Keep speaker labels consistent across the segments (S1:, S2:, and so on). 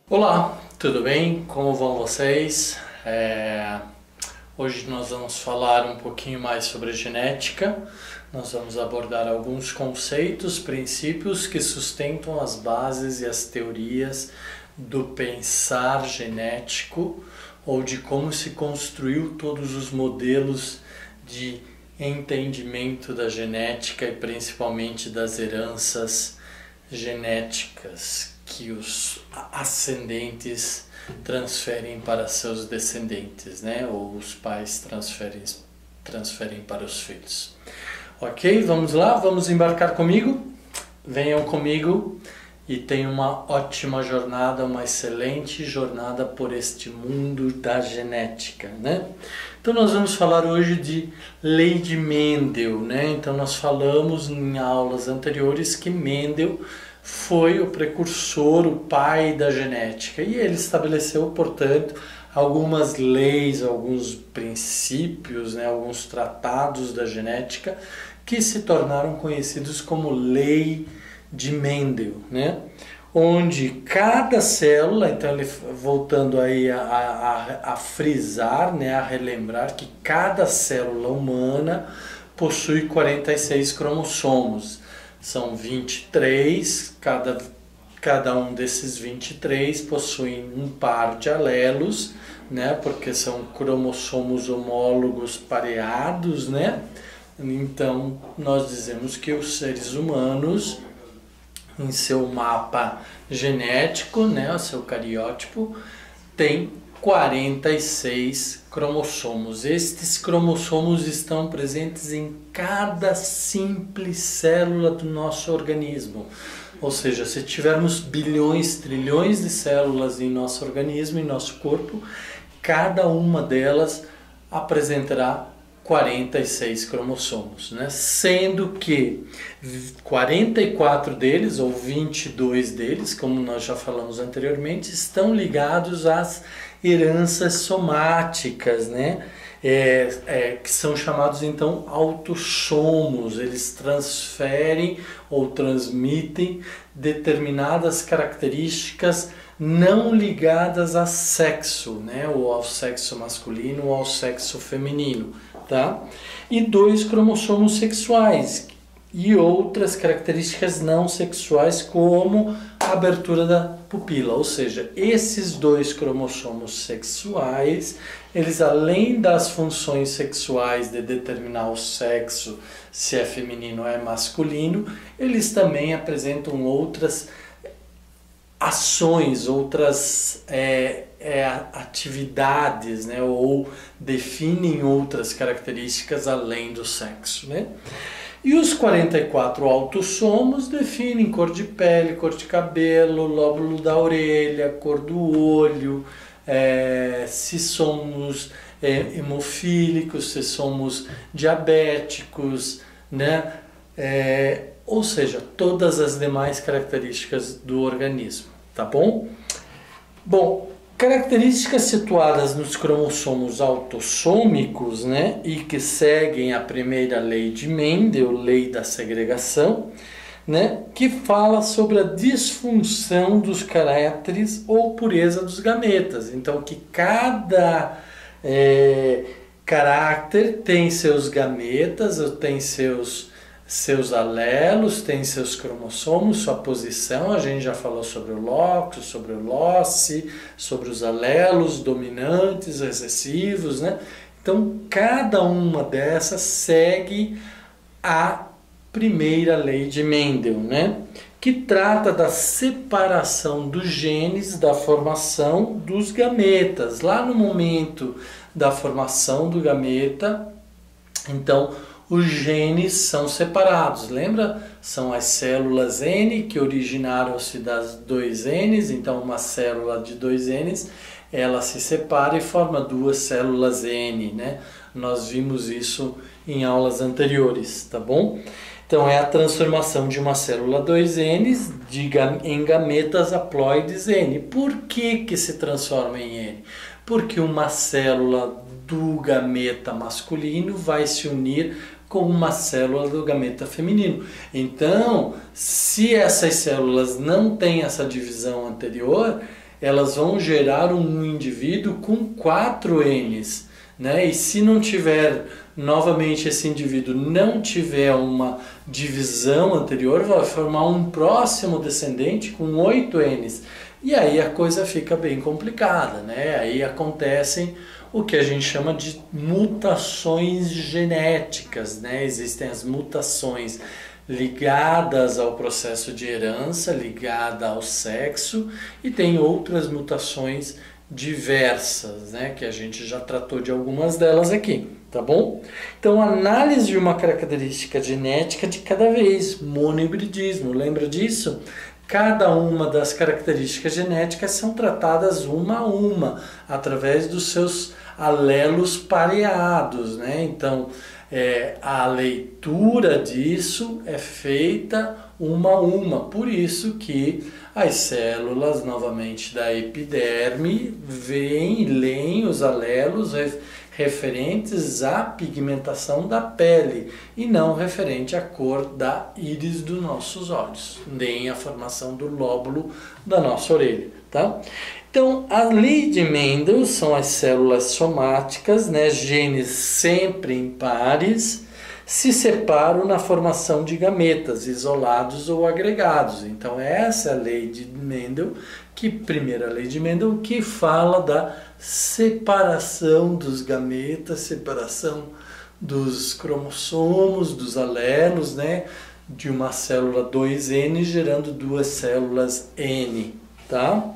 S1: Olá, tudo bem? Como vão vocês? Hoje nós vamos falar um pouquinho mais sobre genética. Nós vamos abordar alguns conceitos, princípios que sustentam as bases e as teorias do pensar genético ou de como se construiu todos os modelos de entendimento da genética e principalmente das heranças genéticas que os ascendentes transferem para seus descendentes, né? Ou os pais transferem para os filhos. Ok, vamos lá, vamos embarcar comigo? Venham comigo e tenham uma ótima jornada, uma excelente jornada por este mundo da genética, né? Então nós vamos falar hoje de lei de Mendel, né? Então nós falamos em aulas anteriores que Mendel foi o precursor, o pai da genética, e ele estabeleceu, portanto, algumas leis, alguns princípios, né, alguns tratados da genética que se tornaram conhecidos como lei de Mendel, né? Onde cada célula, então ele voltando aí a frisar, né, a relembrar que cada célula humana possui 46 cromossomos. São 23, cada um desses 23 possui um par de alelos, né? Porque são cromossomos homólogos pareados, né? Então, nós dizemos que os seres humanos, em seu mapa genético, né? O seu cariótipo, tem 46 cromossomos. Estes cromossomos estão presentes em cada simples célula do nosso organismo. Ou seja, se tivermos bilhões, trilhões de células em nosso organismo, em nosso corpo, cada uma delas apresentará 46 cromossomos, né? Sendo que 44 deles, ou 22 deles, como nós já falamos anteriormente, estão ligados às heranças somáticas, né? Que são chamados então autossomos. Eles transferem ou transmitem determinadas características não ligadas a sexo, né? Ou ao sexo masculino ou ao sexo feminino, tá? E 2 cromossomos sexuais e outras características não sexuais, como a abertura da pupila. Ou seja, esses 2 cromossomos sexuais, eles, além das funções sexuais de determinar o sexo, se é feminino ou é masculino, eles também apresentam outras ações, outras atividades, né? Ou definem outras características além do sexo, né? E os 44 autossomos definem cor de pele, cor de cabelo, lóbulo da orelha, cor do olho, se somos hemofílicos, se somos diabéticos, né? Ou seja, todas as demais características do organismo, tá bom? Bom, características situadas nos cromossomos autossômicos, né, e que seguem a primeira lei de Mendel, lei da segregação, né, que fala sobre a disfunção dos caráteres ou pureza dos gametas. Então, que cada caráter tem seus gametas, tem seus alelos, tem seus cromossomos, sua posição. A gente já falou sobre o locus, sobre o loci, sobre os alelos dominantes, recessivos, né? Então, cada uma dessas segue a primeira lei de Mendel, né? Que trata da separação dos genes da formação dos gametas. Lá no momento da formação do gameta, então, os genes são separados, lembra? São as células N que originaram-se das 2 Ns, então uma célula de 2 Ns, ela se separa e forma 2 células N, né? Nós vimos isso em aulas anteriores, tá bom? Então é a transformação de uma célula 2Ns em gametas haploides N. Por que se transforma em N? Porque uma célula do gameta masculino vai se unir com uma célula do gameta feminino. Então, se essas células não têm essa divisão anterior, elas vão gerar um indivíduo com 4 Ns, né? E se não tiver, novamente, esse indivíduo não tiver uma divisão anterior, vai formar um próximo descendente com 8 Ns. E aí a coisa fica bem complicada, né? Aí acontecem o que a gente chama de mutações genéticas, né? Existem as mutações ligadas ao processo de herança, ligada ao sexo, e tem outras mutações diversas, né? Que a gente já tratou de algumas delas aqui, tá bom? Então, análise de uma característica genética de cada vez, monohibridismo, lembra disso? Cada uma das características genéticas são tratadas uma a uma, através dos seus alelos pareados, né? Então, a leitura disso é feita uma a uma, por isso que as células, novamente, da epiderme veem e leem os alelos referentes à pigmentação da pele e não referente à cor da íris dos nossos olhos, nem à formação do lóbulo da nossa orelha, tá? Então, a lei de Mendel são as células somáticas, né, genes sempre em pares, se separam na formação de gametas, isolados ou agregados. Então, essa é a lei de Mendel, primeira lei de Mendel, que fala da separação dos gametas, separação dos cromossomos, dos alelos, né, de uma célula 2N gerando 2 células N, tá?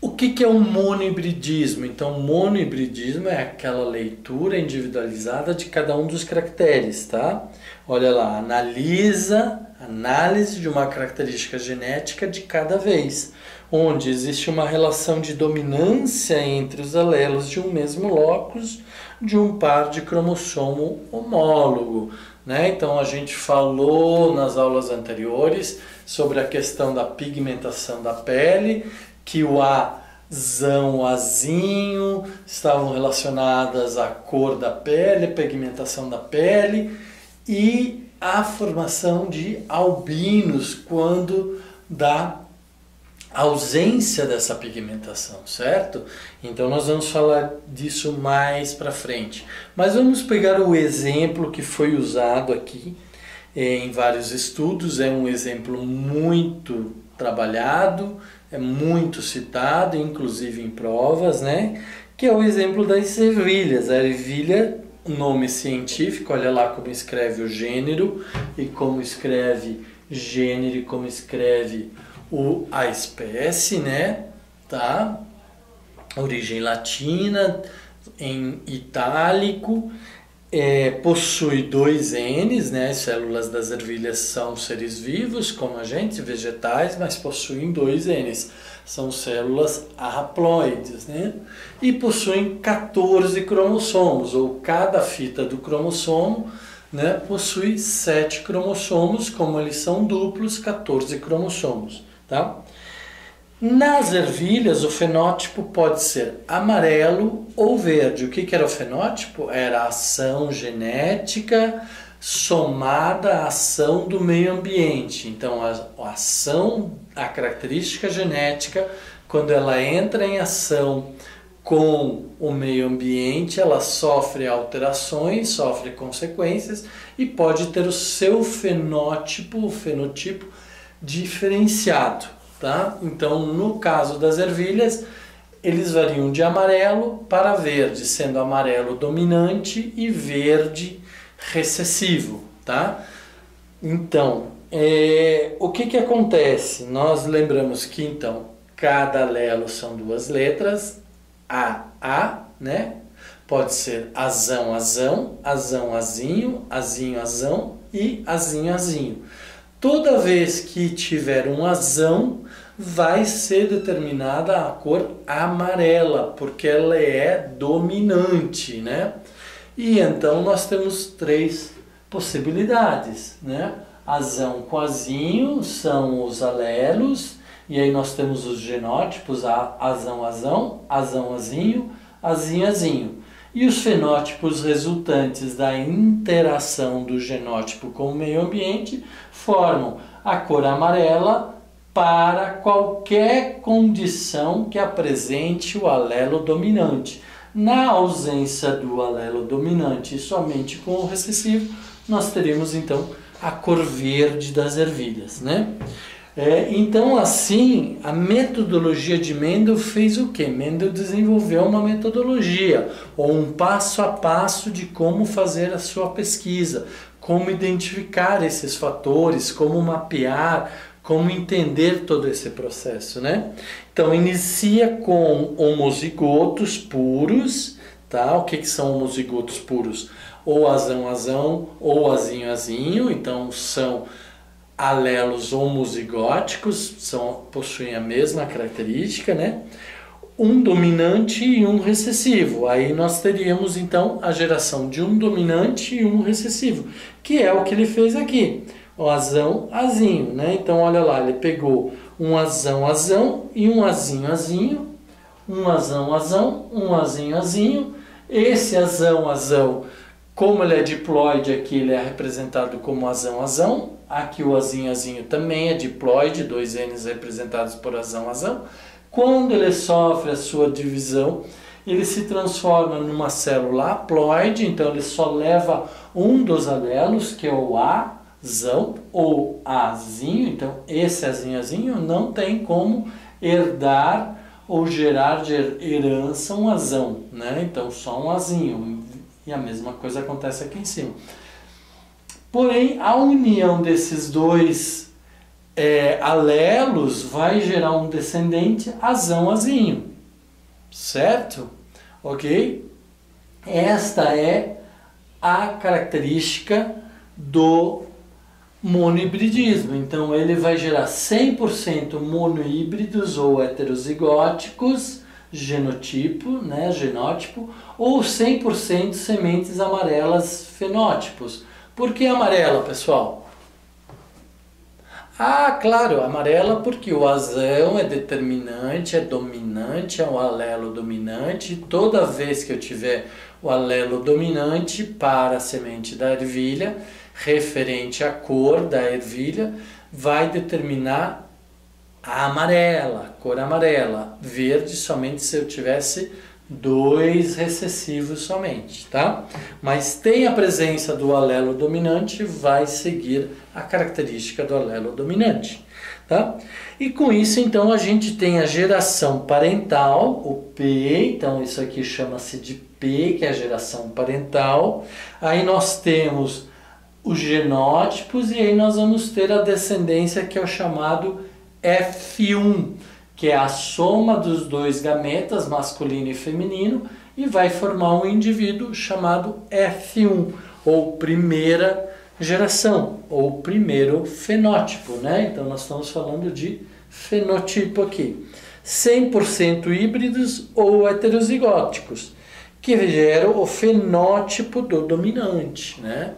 S1: O que é um monohibridismo? Então, monohibridismo é aquela leitura individualizada de cada um dos caracteres, tá? Olha lá, análise de uma característica genética de cada vez, onde existe uma relação de dominância entre os alelos de um mesmo locus de um par de cromossomo homólogo, né? Então, a gente falou nas aulas anteriores sobre a questão da pigmentação da pele, que o azão, o azinho estavam relacionadas à cor da pele, pigmentação da pele e a formação de albinos quando dá ausência dessa pigmentação, certo? Então nós vamos falar disso mais para frente. Mas vamos pegar o exemplo que foi usado aqui em vários estudos, é um exemplo muito trabalhado, é muito citado, inclusive em provas, né? Que é o exemplo das ervilhas. A ervilha, nome científico, olha lá como escreve o gênero e como escreve gênero e como escreve a espécie, né? Tá? Origem latina, em itálico. Possui 2 Ns, né? As células das ervilhas são seres vivos, como a gente, vegetais, mas possuem 2 Ns. São células haploides, né? E possuem 14 cromossomos, ou cada fita do cromossomo, né, possui 7 cromossomos, como eles são duplos, 14 cromossomos, tá? Nas ervilhas, o fenótipo pode ser amarelo ou verde. O que era o fenótipo? Era a ação genética somada à ação do meio ambiente. Então, a característica genética, quando ela entra em ação com o meio ambiente, ela sofre alterações, sofre consequências e pode ter o seu fenótipo, o fenotipo diferenciado. Tá? Então, no caso das ervilhas, eles variam de amarelo para verde, sendo amarelo dominante e verde recessivo. Tá? Então, o que acontece? Nós lembramos que, então, cada alelo são 2 letras, A, né? Pode ser azão, azão, azão, azinho, azinho, azão e azinho, azinho. Toda vez que tiver um azão, vai ser determinada a cor amarela, porque ela é dominante, né? E então nós temos 3 possibilidades, né? Azão com azinho são os alelos, e aí nós temos os genótipos, azão, azão, azão, azinho, azinho, azinho. E os fenótipos resultantes da interação do genótipo com o meio ambiente formam a cor amarela para qualquer condição que apresente o alelo dominante. Na ausência do alelo dominante e somente com o recessivo, nós teremos então a cor verde das ervilhas, né? Então, assim, a metodologia de Mendel fez o quê? Mendel desenvolveu uma metodologia, ou um passo a passo de como fazer a sua pesquisa, como identificar esses fatores, como mapear, como entender todo esse processo, né? Então, inicia com homozigotos puros, tá? O que são homozigotos puros? Ou azão, ou azinho. Então, são alelos homozigóticos, possuem a mesma característica, né? Um dominante e um recessivo. Aí nós teríamos, então, a geração de um dominante e um recessivo, que é o que ele fez aqui. O azinho, né? Então, olha lá, ele pegou um azão e um azinho, um azão, um azinho. Esse azão, como ele é diploide aqui, ele é representado como azão. Aqui o azinho também é diploide, dois N's representados por azão. Quando ele sofre a sua divisão, ele se transforma numa célula haploide, então ele só leva um dos alelos, que é o azão ou azinho. Então esse azinho não tem como herdar ou gerar de herança um azão, né? Então só um azinho. E a mesma coisa acontece aqui em cima. Porém, a união desses dois alelos vai gerar um descendente azinho, certo? Ok? Esta é a característica do monohibridismo. Então, ele vai gerar 100% monohíbridos ou heterozigóticos, genótipo, ou 100% sementes amarelas, fenótipos. Por que amarela, pessoal? Ah, claro, amarela porque o azão é determinante, é dominante, é um alelo dominante. Toda vez que eu tiver o alelo dominante para a semente da ervilha, referente à cor da ervilha, vai determinar a amarela, cor amarela. Verde somente se eu tivesse dois recessivos somente, tá? Mas tem a presença do alelo dominante, vai seguir a característica do alelo dominante, tá? E com isso, então, a gente tem a geração parental, o P, então isso aqui chama-se de P, que é a geração parental. Aí nós temos os genótipos e aí nós vamos ter a descendência, que é o chamado F1, que é a soma dos dois gametas, masculino e feminino, e vai formar um indivíduo chamado F1, ou primeira geração, ou primeiro fenótipo, né? Então nós estamos falando de fenotipo aqui. 100% híbridos ou heterozigóticos, que geram o fenótipo do dominante, né?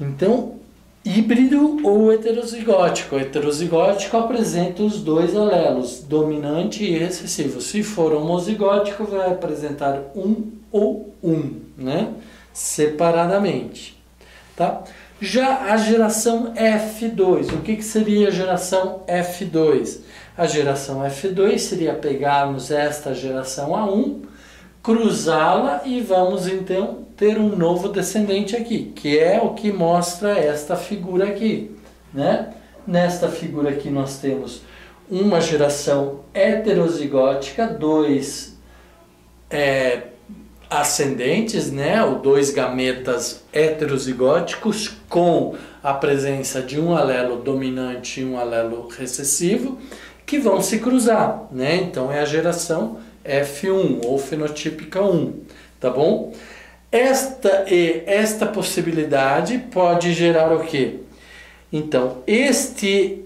S1: Então, híbrido ou heterozigótico. O heterozigótico apresenta os dois alelos, dominante e recessivo. Se for homozigótico, vai apresentar um ou um, né? Separadamente. Tá? Já a geração F2, o que seria a geração F2? A geração F2 seria pegarmos esta geração A1, cruzá-la e vamos então ter um novo descendente aqui, que é o que mostra esta figura aqui, né? Nesta figura aqui nós temos uma geração heterozigótica, dois ascendentes, né? Ou dois gametas heterozigóticos com a presença de um alelo dominante e um alelo recessivo que vão se cruzar, né? Então é a geração F1 ou fenotípica 1, tá bom? Esta possibilidade pode gerar o quê? Então, este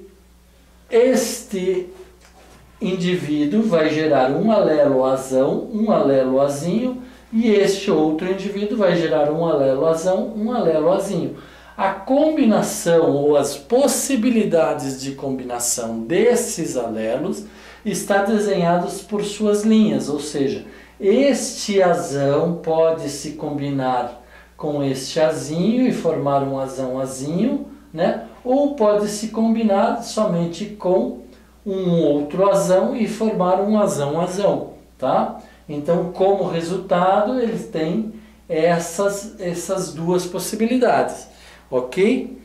S1: indivíduo vai gerar um alelo azão, um alelo azinho, e este outro indivíduo vai gerar um alelo azão, um alelo azinho. A combinação ou as possibilidades de combinação desses alelos está desenhados por suas linhas, ou seja, este azão pode se combinar com este azinho e formar um azão azinho, né? Ou pode se combinar somente com um outro azão e formar um azão-azão, tá? Então, como resultado, eles têm essas duas possibilidades, ok?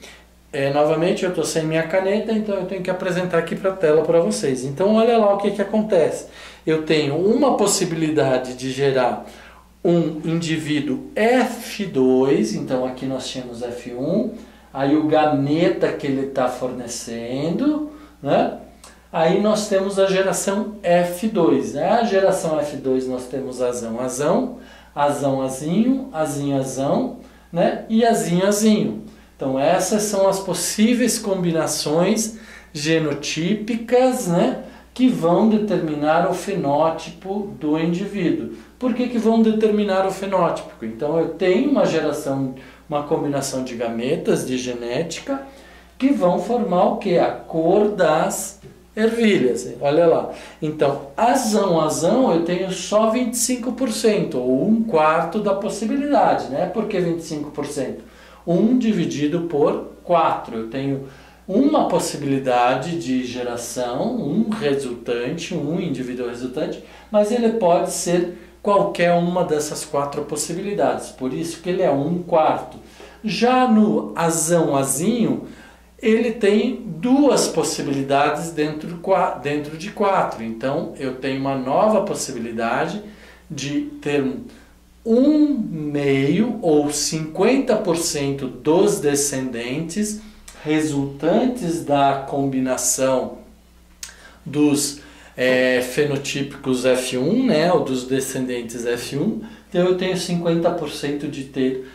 S1: Novamente, eu estou sem minha caneta, então eu tenho que apresentar aqui para a tela para vocês. Então, olha lá o que acontece. Eu tenho uma possibilidade de gerar um indivíduo F2, então aqui nós tínhamos F1, aí o gameta que ele está fornecendo, né? Aí nós temos a geração F2, né? A geração F2 nós temos azão-azão, azão-azinho, azinho-azão, né? E azinho-azinho. Então essas são as possíveis combinações genotípicas, né? Que vão determinar o fenótipo do indivíduo. Por que vão determinar o fenótipo? Então eu tenho uma combinação de gametas, de genética, que vão formar o que? A cor das ervilhas. Olha lá. Então, azão eu tenho só 25%, ou 1/4 da possibilidade, né? Por que 25%? 1 dividido por 4. Eu tenho uma possibilidade de geração, um resultante, um indivíduo resultante, mas ele pode ser qualquer uma dessas 4 possibilidades. Por isso que ele é 1/4. Já no azão-azinho, ele tem 2 possibilidades dentro de 4. Então, eu tenho uma nova possibilidade de ter 1/2 ou 50% dos descendentes resultantes da combinação dos fenotípicos F1, né, ou dos descendentes F1. Então, eu tenho 50% de ter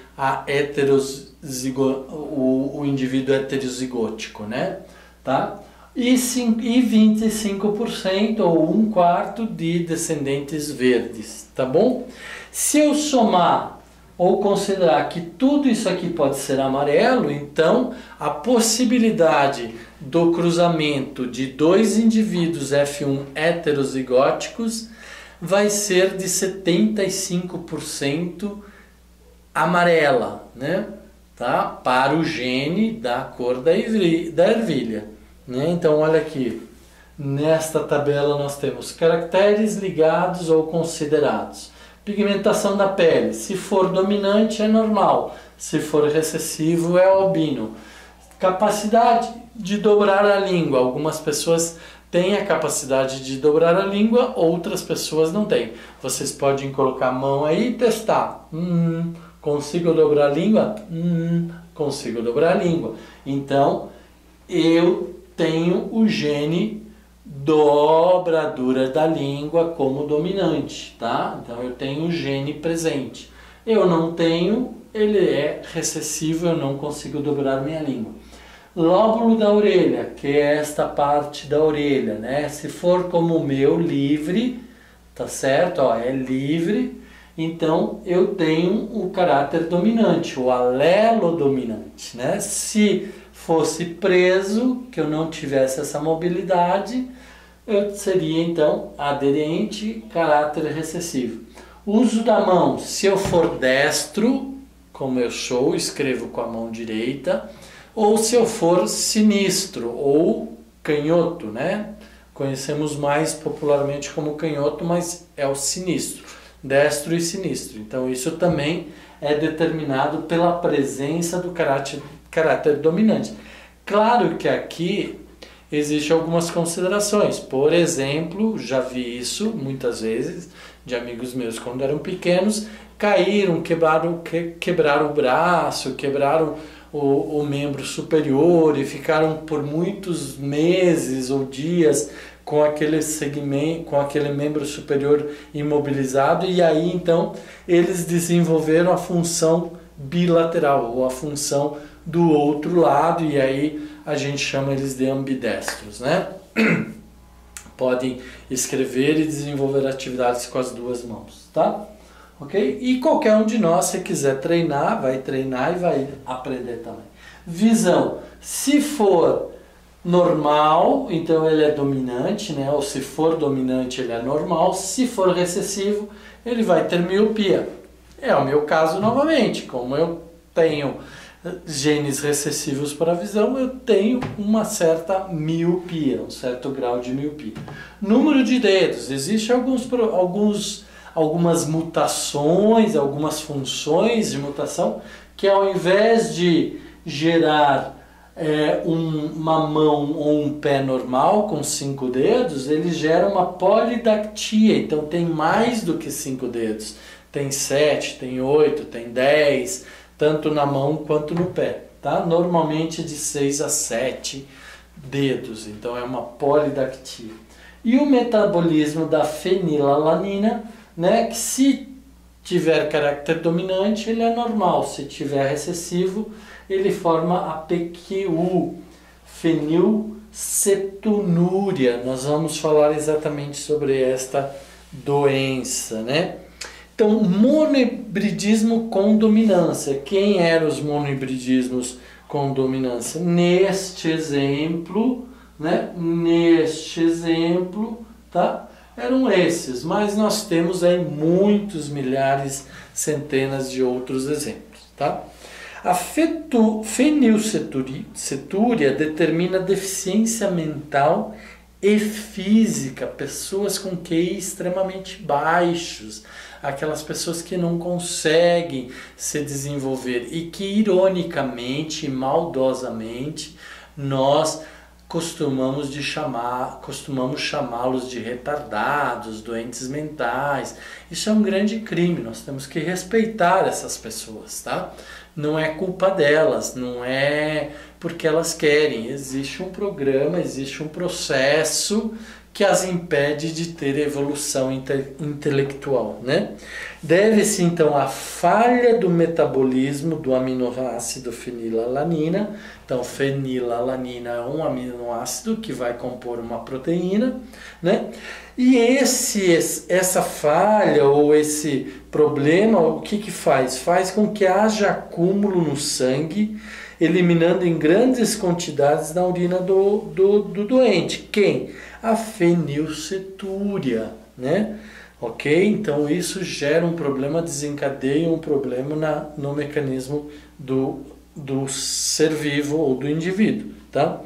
S1: o indivíduo heterozigótico, né? Tá? E 25% ou 1/4 de descendentes verdes, tá bom? Se eu somar ou considerar que tudo isso aqui pode ser amarelo, então a possibilidade do cruzamento de 2 indivíduos F1 heterozigóticos vai ser de 75% amarela, né? Tá? Para o gene da cor da ervilha, né? Então olha aqui, nesta tabela nós temos caracteres ligados ou considerados. Pigmentação da pele, se for dominante é normal, se for recessivo é albino. Capacidade de dobrar a língua, algumas pessoas têm a capacidade de dobrar a língua, outras pessoas não têm. Vocês podem colocar a mão aí e testar. Consigo dobrar a língua? Consigo dobrar a língua. Então, eu tenho o gene dobradura da língua como dominante, tá? Então, eu tenho o gene presente. Eu não tenho, ele é recessivo, eu não consigo dobrar minha língua. Lóbulo da orelha, que é esta parte da orelha, né? Se for como o meu, livre, tá certo? Ó, é livre. Então, eu tenho o caráter dominante, o alelo dominante, né? Se fosse preso, que eu não tivesse essa mobilidade, eu seria, então, aderente, caráter recessivo. Uso da mão, se eu for destro, como eu sou, escrevo com a mão direita, ou se eu for sinistro, ou canhoto, né? Conhecemos mais popularmente como canhoto, mas é o sinistro. Destro e sinistro. Então isso também é determinado pela presença do caráter dominante. Claro que aqui existem algumas considerações. Por exemplo, já vi isso muitas vezes de amigos meus quando eram pequenos, caíram, quebraram o braço, quebraram o membro superior e ficaram por muitos meses ou dias com aquele segmento, com aquele membro superior imobilizado, e aí então eles desenvolveram a função bilateral, ou a função do outro lado, e aí a gente chama eles de ambidestros, né? Podem escrever e desenvolver atividades com as 2 mãos, tá? Ok? E qualquer um de nós, se quiser treinar, vai treinar e vai aprender também. Visão, se for normal, então ele é dominante, né? Ou se for dominante, ele é normal. Se for recessivo, ele vai ter miopia. É o meu caso novamente, como eu tenho genes recessivos para a visão, eu tenho uma certa miopia, um certo grau de miopia. Número de dedos, existem algumas mutações, algumas funções de mutação que ao invés de gerar uma mão ou um pé normal com 5 dedos, ele gera uma polidactia, então tem mais do que 5 dedos. Tem 7, tem 8, tem 10, tanto na mão quanto no pé, tá? Normalmente de 6 a 7 dedos, então é uma polidactia. E o metabolismo da fenilalanina, né, que se tiver caráter dominante, ele é normal, se tiver recessivo, ele forma a PQU, fenilcetonúria. Nós vamos falar exatamente sobre esta doença, né? Então, monohibridismo com dominância. Quem eram os monohibridismos com dominância? Neste exemplo, né? Neste exemplo, tá? Eram esses, mas nós temos aí muitos, milhares, centenas de outros exemplos, tá? A fenilcetúria determina deficiência mental e física, pessoas com QI extremamente baixos, aquelas pessoas que não conseguem se desenvolver e que ironicamente e maldosamente nós costumamos chamá-los de retardados, doentes mentais. Isso é um grande crime, nós temos que respeitar essas pessoas, tá? Não é culpa delas, não é porque elas querem. Existe um programa, existe um processo que as impede de ter evolução intelectual, né? Deve-se então à falha do metabolismo do aminoácido fenilalanina. Então, fenilalanina é um aminoácido que vai compor uma proteína, né? E essa falha ou esse problema, o que faz? Faz com que haja acúmulo no sangue, eliminando em grandes quantidades na urina do doente. Quem? A fenilcetúria, né? Ok? Então isso gera um problema, desencadeia um problema no mecanismo do ser vivo ou do indivíduo, tá?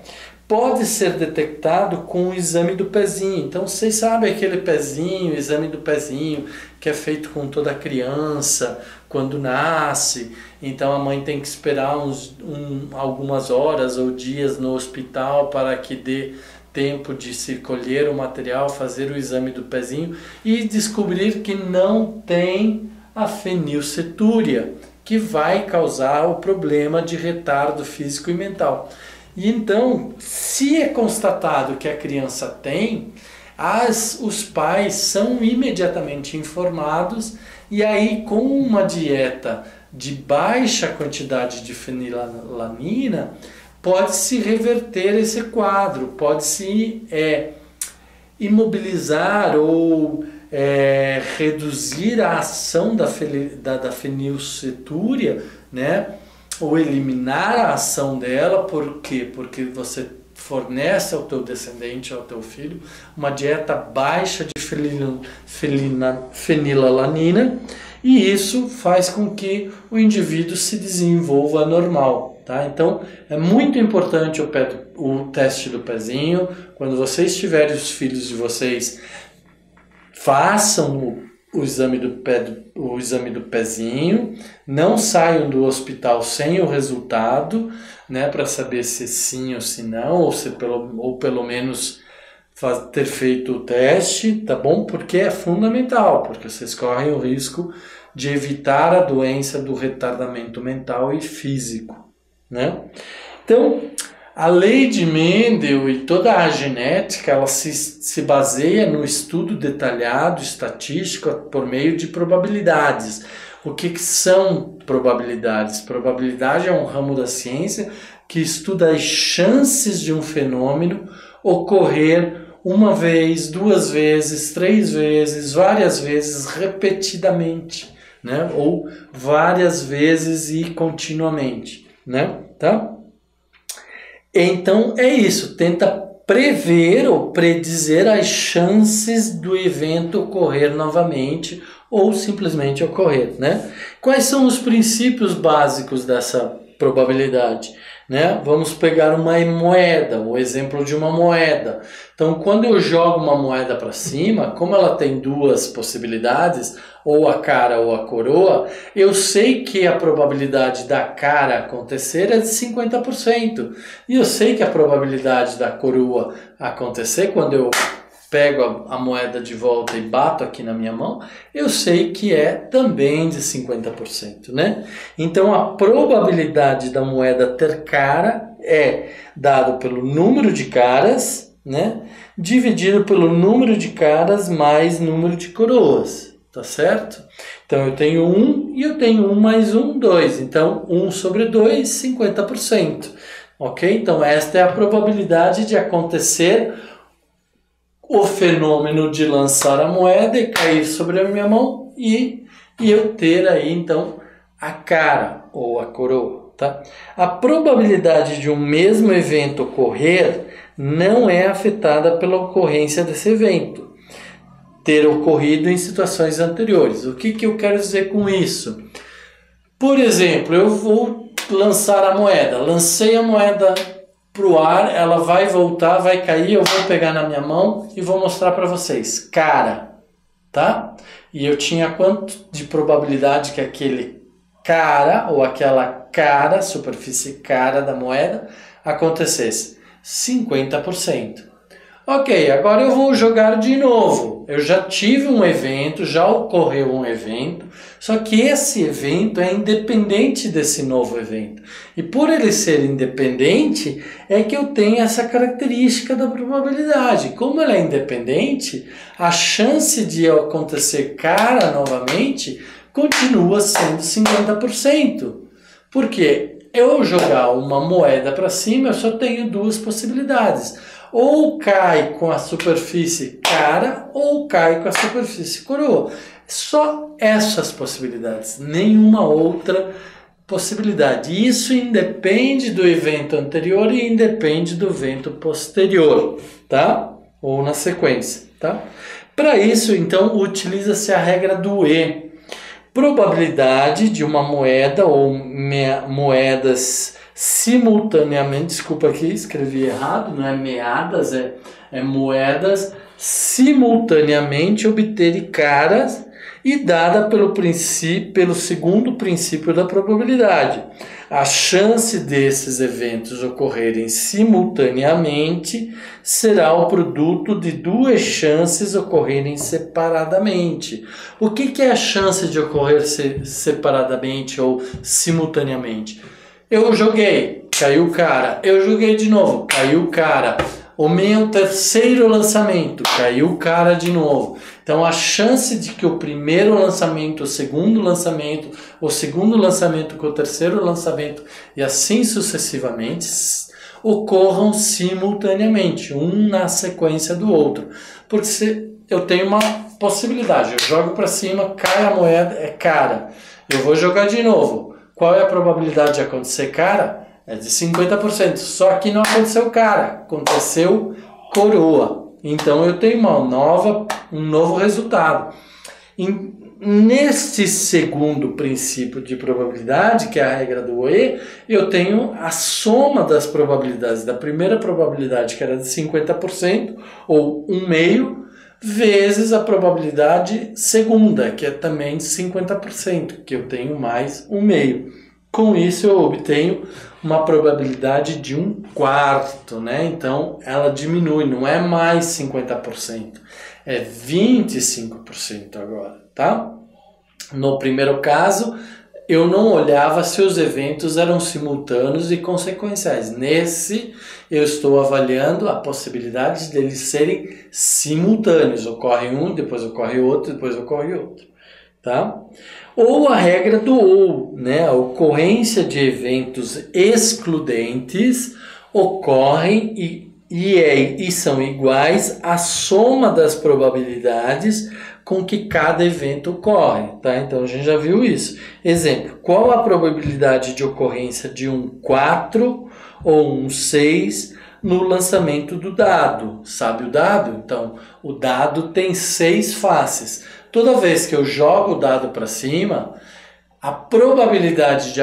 S1: Pode ser detectado com o exame do pezinho. Então vocês sabem aquele pezinho, exame do pezinho, que é feito com toda criança quando nasce. Então a mãe tem que esperar algumas horas ou dias no hospital para que dê tempo de se colher o material, fazer o exame do pezinho e descobrir que não tem a fenilcetúria, que vai causar o problema de retardo físico e mental. E então, se é constatado que a criança tem, os pais são imediatamente informados e aí com uma dieta de baixa quantidade de fenilalanina, pode-se reverter esse quadro, pode-se imobilizar ou reduzir a ação da fenilcetúria, né? Ou eliminar a ação dela. Por quê? Porque você fornece ao teu descendente, ao teu filho, uma dieta baixa de fenilalanina e isso faz com que o indivíduo se desenvolva normal. Tá? Então é muito importante o teste do pezinho. Quando vocês tiverem os filhos de vocês, façam o exame do pezinho, não saiam do hospital sem o resultado, né, para saber se sim ou se não, ou pelo menos ter feito o teste, tá bom? Porque é fundamental, porque vocês correm o risco de evitar a doença do retardamento mental e físico, né? Então, a lei de Mendel e toda a genética, ela se baseia no estudo detalhado, estatístico, por meio de probabilidades. O que são probabilidades? Probabilidade é um ramo da ciência que estuda as chances de um fenômeno ocorrer uma vez, 2 vezes, 3 vezes, várias vezes, repetidamente, né? Ou várias vezes e continuamente, né? Tá? Então é isso, tenta prever ou predizer as chances do evento ocorrer novamente ou simplesmente ocorrer, né? Quais são os princípios básicos dessa probabilidade, né? Vamos pegar uma moeda, o exemplo de uma moeda. Então, quando eu jogo uma moeda para cima, como ela tem duas possibilidades, ou a cara ou a coroa, eu sei que a probabilidade da cara acontecer é de 50%. E eu sei que a probabilidade da coroa acontecer, quando eu pego a moeda de volta e bato aqui na minha mão, eu sei que é também de 50%, né? Então a probabilidade da moeda ter cara é dado pelo número de caras, né? Dividido pelo número de caras mais número de coroas, tá certo? Então eu tenho 1 e eu tenho 1 mais 1, 2. Então 1 sobre 2, 50%. Ok? Então esta é a probabilidade de acontecer o fenômeno de lançar a moeda e cair sobre a minha mão e eu ter aí então a cara ou a coroa, tá? A probabilidade de um mesmo evento ocorrer não é afetada pela ocorrência desse evento ter ocorrido em situações anteriores. O que eu quero dizer com isso? Por exemplo, eu vou lançar a moeda, lancei a moeda para o ar, ela vai voltar, vai cair, eu vou pegar na minha mão e vou mostrar para vocês. Cara, tá? E eu tinha quanto de probabilidade que aquele cara ou aquela cara, superfície cara da moeda, acontecesse? 50%. Ok, agora eu vou jogar de novo. Eu já tive um evento, já ocorreu um evento, só que esse evento é independente desse novo evento. E por ele ser independente, é que eu tenho essa característica da probabilidade. Como ela é independente, a chance de acontecer cara novamente continua sendo 50%. Por quê? Eu jogar uma moeda para cima, eu só tenho duas possibilidades. Ou cai com a superfície cara, ou cai com a superfície coroa. Só essas possibilidades, nenhuma outra possibilidade. Isso independe do evento anterior e independe do evento posterior, tá? Ou na sequência, tá? Para isso, então, utiliza-se a regra do E. Probabilidade de uma moeda ou moedas simultaneamente, desculpa aqui, escrevi errado, não é meadas, é moedas simultaneamente obterem caras e dada pelo segundo princípio da probabilidade. A chance desses eventos ocorrerem simultaneamente será o produto de duas chances ocorrerem separadamente. O que é a chance de ocorrer separadamente ou simultaneamente? Eu joguei, caiu o cara. Eu joguei de novo, caiu o cara. O meu terceiro lançamento, caiu o cara de novo. Então a chance de que o primeiro lançamento, o segundo lançamento com o terceiro lançamento e assim sucessivamente ocorram simultaneamente, um na sequência do outro. Porque se eu tenho uma possibilidade, eu jogo para cima, cai a moeda, é cara. Eu vou jogar de novo. Qual é a probabilidade de acontecer cara? É de 50%. Só que não aconteceu cara, aconteceu coroa. Então eu tenho um novo resultado. Neste segundo princípio de probabilidade, que é a regra do E, eu tenho a soma das probabilidades. Da primeira probabilidade, que era de 50%, ou 1/2, vezes a probabilidade segunda, que é também de 50%, que eu tenho mais 1/2. Com isso eu obtenho uma probabilidade de 1/4, né? Então ela diminui, não é mais 50%, é 25% agora, tá? No primeiro caso, eu não olhava se os eventos eram simultâneos e consequenciais. Nesse, eu estou avaliando a possibilidade deles serem simultâneos. Ocorre um, depois ocorre outro, depois ocorre outro, tá? Ou a regra do ou, né? A ocorrência de eventos excludentes ocorrem e são iguais à soma das probabilidades com que cada evento ocorre, tá? Então a gente já viu isso. Exemplo, qual a probabilidade de ocorrência de um 4 ou um 6 no lançamento do dado? Sabe o dado? Então, o dado tem 6 faces. Toda vez que eu jogo o dado para cima, a probabilidade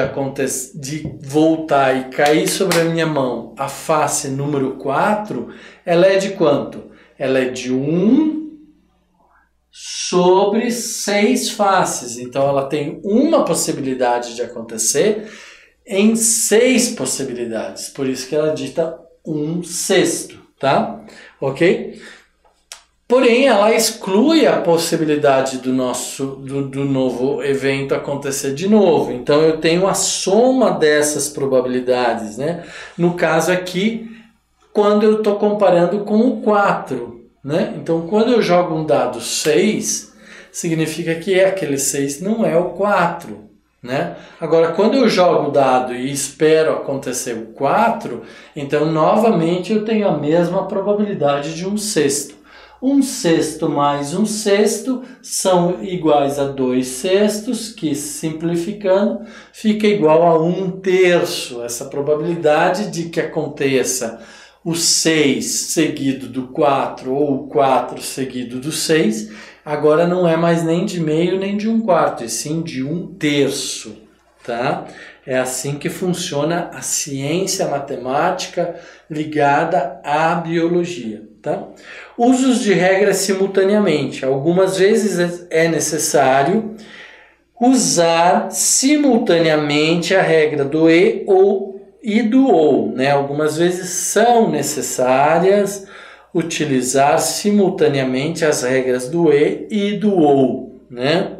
S1: de voltar e cair sobre a minha mão a face número 4, ela é de quanto? Ela é de 1 sobre 6 faces. Então ela tem uma possibilidade de acontecer em 6 possibilidades. Por isso que ela dita 1/6, tá? Ok? Porém, ela exclui a possibilidade do novo evento acontecer de novo. Então, eu tenho a soma dessas probabilidades, né? No caso aqui, quando eu estou comparando com o 4, né? Então, quando eu jogo um dado 6, significa que aquele 6 não é o 4, né? Agora, quando eu jogo o dado e espero acontecer o 4, então, novamente, eu tenho a mesma probabilidade de 1/6. 1/6 mais 1/6 são iguais a 2/6, que simplificando fica igual a 1/3. Essa probabilidade de que aconteça o 6 seguido do 4 ou o 4 seguido do 6, agora não é mais nem de meio nem de 1/4, e sim de 1/3, tá? É assim que funciona a ciência matemática ligada à biologia, tá? Usos de regras simultaneamente. Algumas vezes é necessário usar simultaneamente a regra do e do ou, né? Algumas vezes são necessárias utilizar simultaneamente as regras do e do ou, né?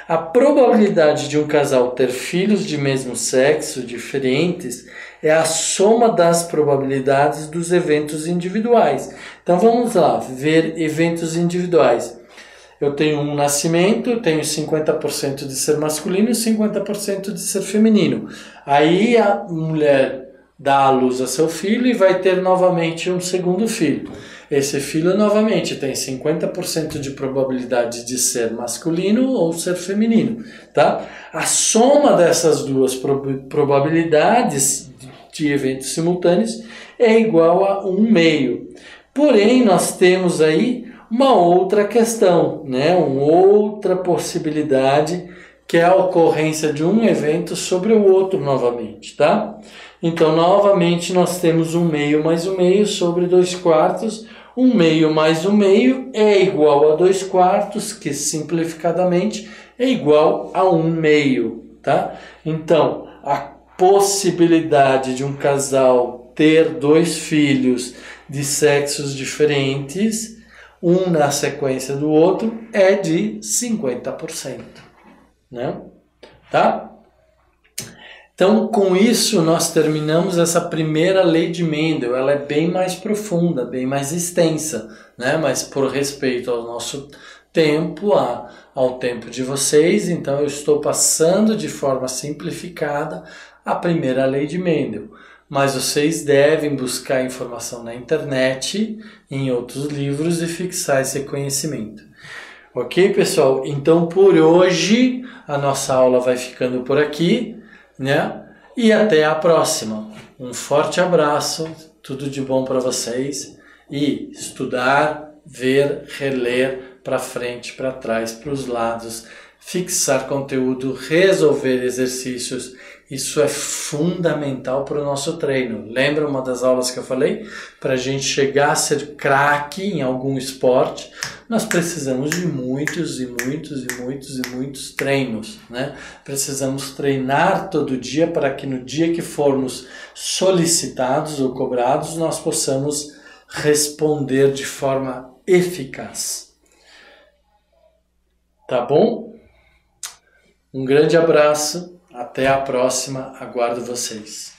S1: A probabilidade de um casal ter filhos de mesmo sexo diferentes é a soma das probabilidades dos eventos individuais. Então vamos lá, ver eventos individuais. Eu tenho um nascimento, eu tenho 50% de ser masculino e 50% de ser feminino. Aí a mulher dá à luz a seu filho e vai ter novamente um segundo filho. Esse filho novamente tem 50% de probabilidade de ser masculino ou ser feminino, tá? A soma dessas duas probabilidades de eventos simultâneos é igual a 1/2. Porém, nós temos aí uma outra questão, né? Uma outra possibilidade, que é a ocorrência de um evento sobre o outro novamente, tá? Então, novamente, nós temos 1/2 mais 1/2 sobre 2/4. 1/2 mais 1/2 é igual a 2/4, que simplificadamente é igual a 1/2, tá? Então, a possibilidade de um casal ter 2 filhos de sexos diferentes, um na sequência do outro, é de 50%, né? Tá? Então, com isso, nós terminamos essa primeira lei de Mendel. Ela é bem mais profunda, bem mais extensa, né? Mas por respeito ao nosso tempo, ao tempo de vocês, então eu estou passando de forma simplificada a primeira lei de Mendel. Mas vocês devem buscar informação na internet, em outros livros, e fixar esse conhecimento. Ok, pessoal? Então, por hoje, a nossa aula vai ficando por aqui, né? E até a próxima. Um forte abraço, tudo de bom para vocês, e estudar, ver, reler para frente, para trás, para os lados, fixar conteúdo, resolver exercícios. Isso é fundamental para o nosso treino. Lembra uma das aulas que eu falei? Para a gente chegar a ser craque em algum esporte, nós precisamos de muitos e muitos e muitos e muitos treinos, né? Precisamos treinar todo dia para que no dia que formos solicitados ou cobrados, nós possamos responder de forma eficaz. Tá bom? Um grande abraço. Até a próxima, aguardo vocês.